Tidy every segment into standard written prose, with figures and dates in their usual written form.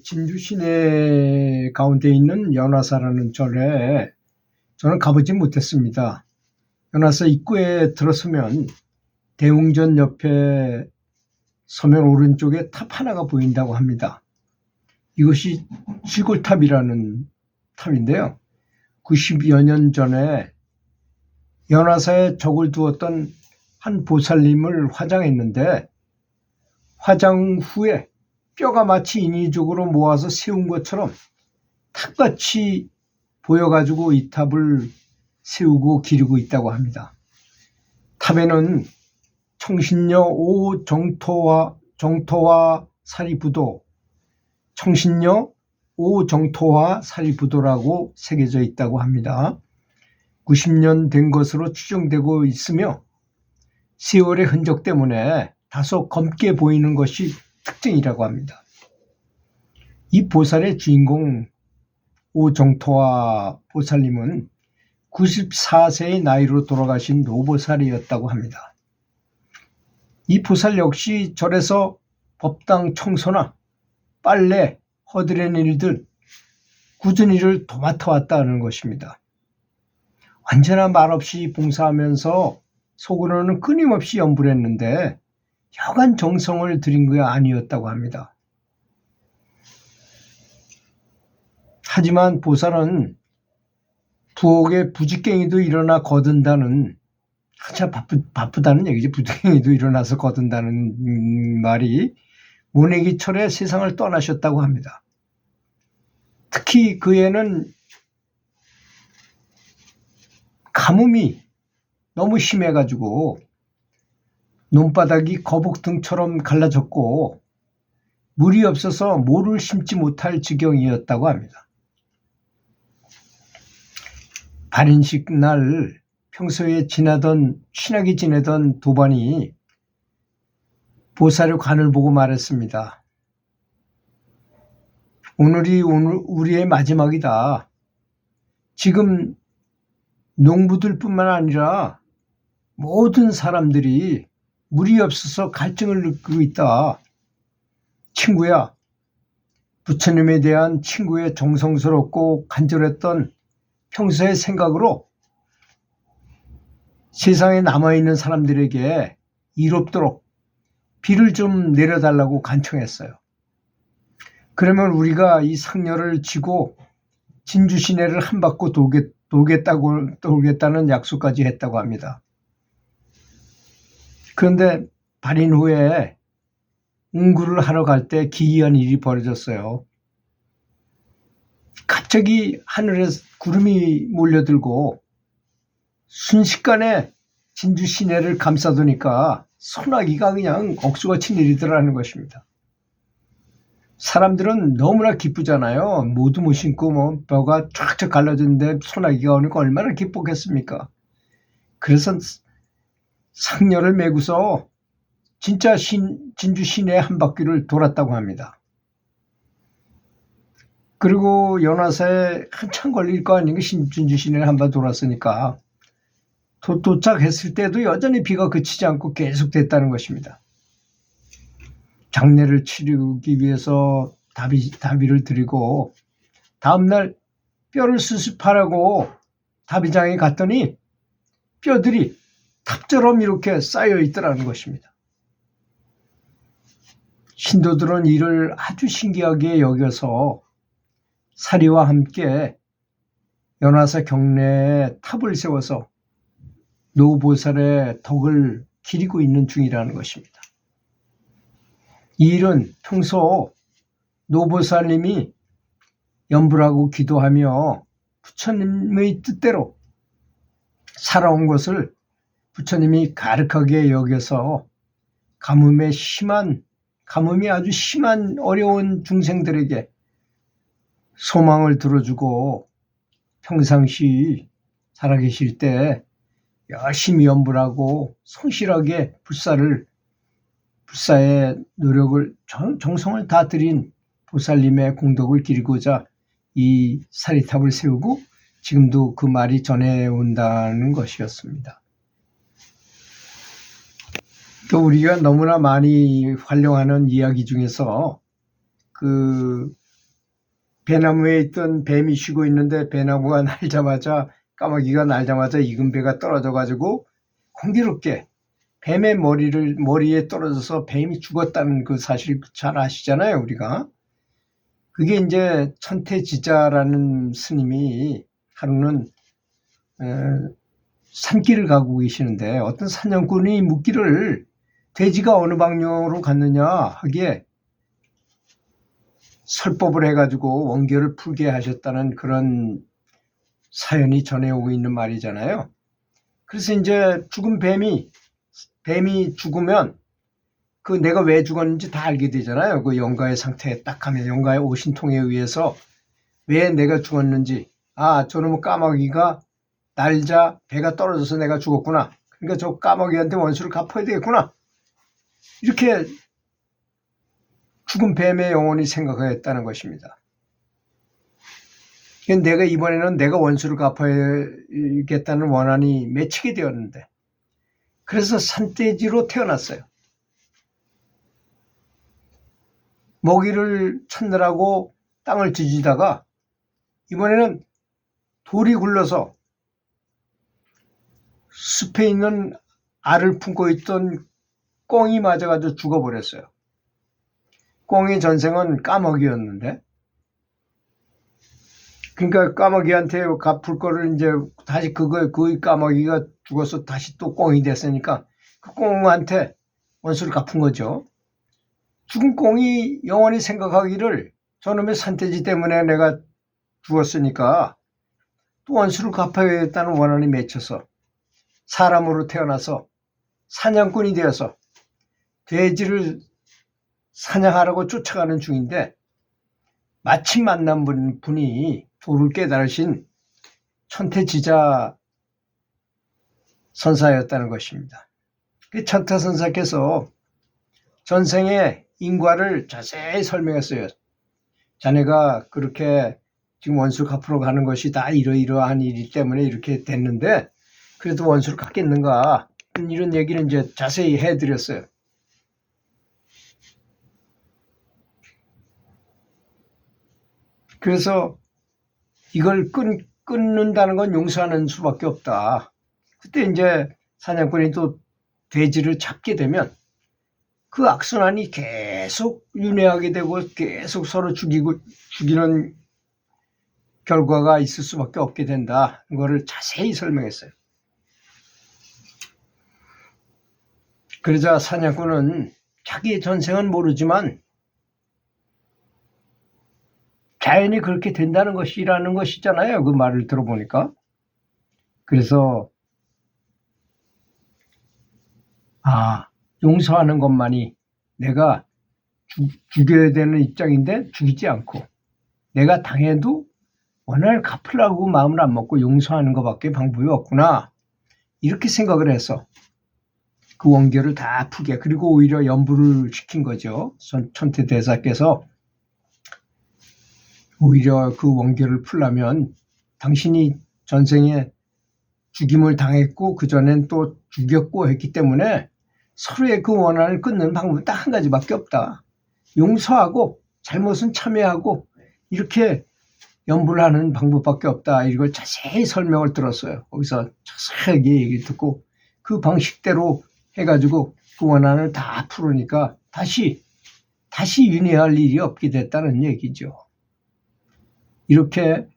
진주 시내 가운데 있는 연화사라는 절에 저는 가보지 못했습니다. 연화사 입구에 들어서면 대웅전 옆에 서면 오른쪽에 탑 하나가 보인다고 합니다. 이것이 쥐골탑이라는 탑인데요. 90여 년 전에 연화사에 적을 두었던 한 보살님을 화장했는데 화장 후에 뼈가 마치 인위적으로 모아서 세운 것처럼 탑같이 보여가지고 이 탑을 세우고 기르고 있다고 합니다. 탑에는 청신녀 오정토화 사리부도, 청신녀 오정토화 사리부도라고 새겨져 있다고 합니다. 90년 된 것으로 추정되고 있으며 세월의 흔적 때문에 다소 검게 보이는 것이 특징이라고 합니다. 이 보살의 주인공 오정토화 보살님은 94세의 나이로 돌아가신 노보살이었다고 합니다. 이 보살 역시 절에서 법당 청소나 빨래, 허드렛 일들, 굳은 일을 도맡아 왔다는 것입니다. 언제나 말없이 봉사하면서 속으로는 끊임없이 염불 했는데 여간 정성을 들인 게 아니었다고 합니다. 하지만 보살은 부엌에 부직갱이도 일어나 거둔다는, 참 바쁘다는 얘기지, 부직갱이도 일어나서 거둔다는 말이 모내기철에 세상을 떠나셨다고 합니다. 특히 그에는 가뭄이 너무 심해가지고 논바닥이 거북등처럼 갈라졌고 물이 없어서 모를 심지 못할 지경이었다고 합니다. 발인식 날 평소에 친하게 지내던 도반이 보살의 관을 보고 말했습니다. 오늘이 우리의 마지막이다. 지금 농부들뿐만 아니라 모든 사람들이 물이 없어서 갈증을 느끼고 있다. 친구야, 부처님에 대한 친구의 정성스럽고 간절했던 평소의 생각으로 세상에 남아있는 사람들에게 이롭도록 비를 좀 내려달라고 간청했어요. 그러면 우리가 이 상렬을 지고 진주 시내를 한 바퀴 돌겠다는 약속까지 했다고 합니다. 그런데 발인 후에 운구를 하러 갈 때 기이한 일이 벌어졌어요. 갑자기 하늘에 구름이 몰려들고 순식간에 진주 시내를 감싸두니까 소나기가 그냥 억수같이 내리더라는 것입니다. 사람들은 너무나 기쁘잖아요. 모두 못 신고 뼈가 쫙쫙 갈라졌는데 소나기가 오니까 얼마나 기쁘겠습니까? 그래서 상렬을 메고서 진짜 진주 시내 한 바퀴를 돌았다고 합니다. 그리고 연화사에 한참 걸릴 거 아닌가, 진주 시내를 한 번 돌았으니까. 도착했을 때도 여전히 비가 그치지 않고 계속 됐다는 것입니다. 장례를 치르기 위해서 다비를 드리고 다음날 뼈를 수습하라고 다비장에 갔더니 뼈들이 탑처럼 이렇게 쌓여 있더라는 것입니다. 신도들은 이를 아주 신기하게 여겨서 사리와 함께 연화사 경내에 탑을 세워서 노보살의 덕을 기리고 있는 중이라는 것입니다. 이 일은 평소 노보살님이 염불하고 기도하며 부처님의 뜻대로 살아온 것을 부처님이 가득하게 여겨서 가뭄이 아주 심한 어려운 중생들에게 소망을 들어주고 평상시 살아계실 때 열심히 염불하고 성실하게 불사의 노력을, 정성을 다 들인 보살님의 공덕을 기리고자 이 사리탑을 세우고 지금도 그 말이 전해온다는 것이었습니다. 또 우리가 너무나 많이 활용하는 이야기 중에서 그 배나무에 있던 뱀이 쉬고 있는데 배나무가 날자마자 까마귀가 날자마자 익은 배가 떨어져 가지고 공교롭게 뱀의 머리에 떨어져서 뱀이 죽었다는 그 사실 잘 아시잖아요, 우리가. 그게 이제 천태지자라는 스님이 하루는 산길을 가고 계시는데 어떤 사냥꾼이 묻기를 돼지가 어느 방향으로 갔느냐 하기에 설법을 해가지고 원결을 풀게 하셨다는 그런 사연이 전해오고 있는 말이잖아요. 그래서 이제 죽은 뱀이 죽으면 그 내가 왜 죽었는지 다 알게 되잖아요. 그 영가의 상태에 딱 하면 영가의 오신통에 의해서 왜 내가 죽었는지, 아, 저놈의 까마귀가 날자 배가 떨어져서 내가 죽었구나. 그러니까 저 까마귀한테 원수를 갚아야 되겠구나. 이렇게 죽은 뱀의 영혼이 생각하였다는 것입니다. 내가 이번에는 내가 원수를 갚아야겠다는 원한이 맺히게 되었는데, 그래서 산돼지로 태어났어요. 먹이를 찾느라고 땅을 뒤지다가 이번에는 돌이 굴러서 숲에 있는 알을 품고 있던 꿩이 맞아가지고 죽어버렸어요. 꿩의 전생은 까마귀였는데, 그러니까 까마귀한테 갚을 거를 이제 다시 그 까마귀가 죽어서 다시 또 꿩이 됐으니까 그 꿩한테 원수를 갚은 거죠. 죽은 꿩이 영원히 생각하기를 저놈의 산돼지 때문에 내가 죽었으니까 또 원수를 갚아야겠다는 원한이 맺혀서 사람으로 태어나서 사냥꾼이 되어서 돼지를 사냥하라고 쫓아가는 중인데 마침 만난 분이 도를 깨달으신 천태지자 선사였다는 것입니다. 그 천태선사께서 전생에 인과를 자세히 설명했어요. 자네가 그렇게 지금 원수를 갚으러 가는 것이 다 이러이러한 일이기 때문에 이렇게 됐는데 그래도 원수를 갚겠는가, 이런 얘기를 이제 자세히 해드렸어요. 그래서 이걸 끊는다는 건 용서하는 수밖에 없다. 그때 이제 사냥꾼이 또 돼지를 잡게 되면 그 악순환이 계속 윤회하게 되고 계속 서로 죽이는 결과가 있을 수밖에 없게 된다. 이거를 자세히 설명했어요. 그러자 사냥꾼은 자기의 전생은 모르지만 자연이 그렇게 된다는 것이라는 것이잖아요. 그 말을 들어보니까. 그래서 용서하는 것만이 내가 죽여야 되는 입장인데 죽이지 않고 내가 당해도 원한을 갚으려고 마음을 안 먹고 용서하는 것밖에 방법이 없구나, 이렇게 생각을 해서 그 원결을 다 푸게, 그리고 오히려 연부를 시킨 거죠. 천태대사께서 오히려 그 원결을 풀려면 당신이 전생에 죽임을 당했고 그전엔 또 죽였고 했기 때문에 서로의 그 원한을 끊는 방법은 딱 한 가지밖에 없다. 용서하고 잘못은 참여하고 이렇게 연부를 하는 방법밖에 없다. 이걸 자세히 설명을 들었어요. 거기서 자세하게 얘기를 듣고 그 방식대로 해가지고 그 원한을 다 풀으니까 다시 윤회할 일이 없게 됐다는 얘기죠. 이렇게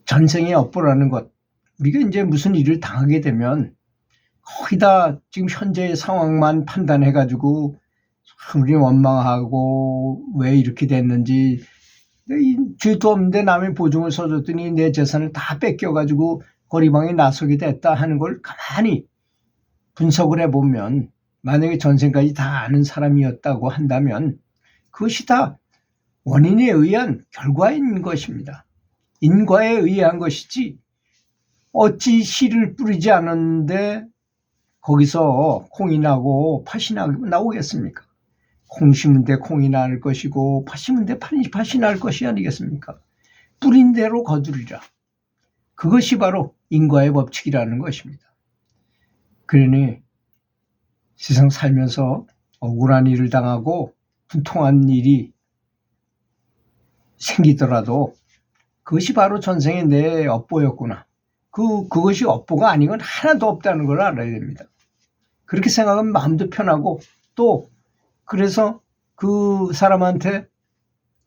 전생에 업보라는 것, 우리가 이제 무슨 일을 당하게 되면 거의 다 지금 현재의 상황만 판단해가지고 우리 원망하고 왜 이렇게 됐는지, 죄도 없는데 남의 보증을 서줬더니 내 재산을 다 뺏겨가지고 거리방에 나서게 됐다 하는 걸 가만히 분석을 해보면 만약에 전생까지 다 아는 사람이었다고 한다면 그것이 다 원인에 의한 결과인 것입니다. 인과에 의한 것이지 어찌 씨를 뿌리지 않았는데 거기서 콩이 나고 팥이 나오겠습니까? 콩 심은 데 콩이 날 것이고 팥 심은 데 팥이 날 것이 아니겠습니까? 뿌린 대로 거두리라. 그것이 바로 인과의 법칙이라는 것입니다. 그러니 세상 살면서 억울한 일을 당하고 분통한 일이 생기더라도 그것이 바로 전생에 내 업보였구나. 그것이 업보가 아닌 건 하나도 없다는 걸 알아야 됩니다. 그렇게 생각하면 마음도 편하고 또 그래서 그 사람한테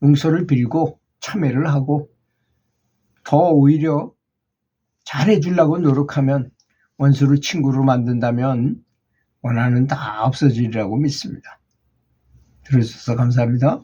용서를 빌고 참회를 하고 더 오히려 잘해주려고 노력하면 원수를 친구로 만든다면 원한은 다 없어지리라고 믿습니다. 들어주셔서 감사합니다.